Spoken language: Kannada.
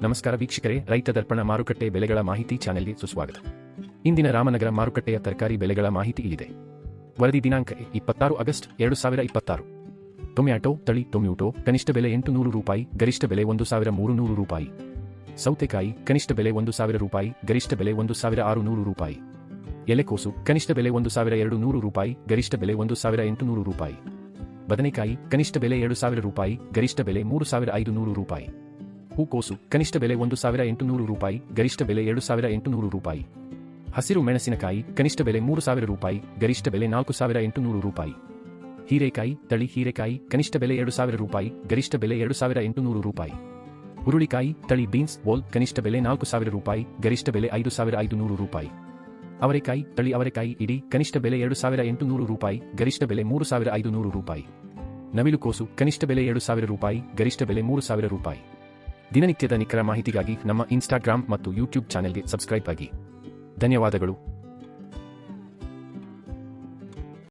ನಮಸ್ಕಾರ ವೀಕ್ಷಕರೇ, ರೈತ ದರ್ಪಣ ಮಾರುಕಟ್ಟೆ ಬೆಲೆಗಳ ಮಾಹಿತಿ ಚಾನೆಲ್ಗೆ ಸುಸ್ವಾಗತ. ಇಂದಿನ ರಾಮನಗರ ಮಾರುಕಟ್ಟೆಯ ತರಕಾರಿ ಬೆಲೆಗಳ ಮಾಹಿತಿ ಇಲ್ಲಿದೆ. ವರದಿ ದಿನಾಂಕ 26 ಆಗಸ್ಟ್ 2026. ಟೊಮ್ಯಾಟೊ ತಳಿ ಟೊಮ್ಯಾಟೊ ಕನಿಷ್ಠ ಬೆಲೆ 800 ರೂಪಾಯಿ, ಗರಿಷ್ಠ ಬೆಲೆ 1300 ರೂಪಾಯಿ. ಸೌತೆಕಾಯಿ ಕನಿಷ್ಠ ಬೆಲೆ 1000 ರೂಪಾಯಿ, ಗರಿಷ್ಠ ಬೆಲೆ 1600 ರೂಪಾಯಿ. ಎಲೆಕೋಸು ಕನಿಷ್ಠ ಬೆಲೆ 1200 ರೂಪಾಯಿ, ಗರಿಷ್ಠ ಬೆಲೆ 1800 ರೂಪಾಯಿ. ಬದನೆಕಾಯಿ ಕನಿಷ್ಠ ಬೆಲೆ 2000 ರೂಪಾಯಿ, ಗರಿಷ್ಠ ಬೆಲೆ 3500 ರೂಪಾಯಿ. ಹೂಕೋಸು ಕನಿಷ್ಠ ಬೆಲೆ 1800 ರೂಪಾಯಿ, ಗರಿಷ್ಠ ಬೆಲೆ 2800 ರೂಪಾಯಿ. ಹಸಿರು ಮೆಣಸಿನಕಾಯಿ ಕನಿಷ್ಠ ಬೆಲೆ 3000 ರೂಪಾಯಿ, ಗರಿಷ್ಠ ಬೆಲೆ 4800 ರೂಪಾಯಿ. ಹೀರೆಕಾಯಿ ತಳಿ ಹೀರೆಕಾಯಿ ಕನಿಷ್ಠ ಬೆಲೆ 2000 ರೂಪಾಯಿ, ಗರಿಷ್ಠ ಬೆಲೆ 2800 ರೂಪಾಯಿ. ಹುರುಳಿಕಾಯಿ ತಳಿ ಬೀನ್ಸ್ ಬೋಲ್ ಕನಿಷ್ಠ ಬೆಲೆ 4000 ರೂಪಾಯಿ, ಗರಿಷ್ಠ ಬೆಲೆ 5500 ರೂಪಾಯಿ. ಅವರೆಕಾಯಿ ತಳಿ ಅವರೆಕಾಯಿ ಇಡಿ ಕನಿಷ್ಠ ಬೆಲೆ 2800 ರೂಪಾಯಿ, ಗರಿಷ್ಠ ಬೆಲೆ 3500 ರೂಪಾಯಿ. ನವಿಲುಕೋಸು ಕನಿಷ್ಠ ಬೆಲೆ 7000 ರೂಪಾಯಿ, ಗರಿಷ್ಠ ಬೆಲೆ 3000 ರೂಪಾಯಿ. ದಿನನಿತ್ಯದ ನಿಖರ ಮಾಹಿತಿಗಾಗಿ ನಮ್ಮ ಇನ್ಸ್ಟಾಗ್ರಾಮ್ ಮತ್ತು ಯೂಟ್ಯೂಬ್ ಚಾನೆಲ್ಗೆ ಸಬ್ಸ್ಕ್ರೈಬ್ ಆಗಿ. ಧನ್ಯವಾದಗಳು.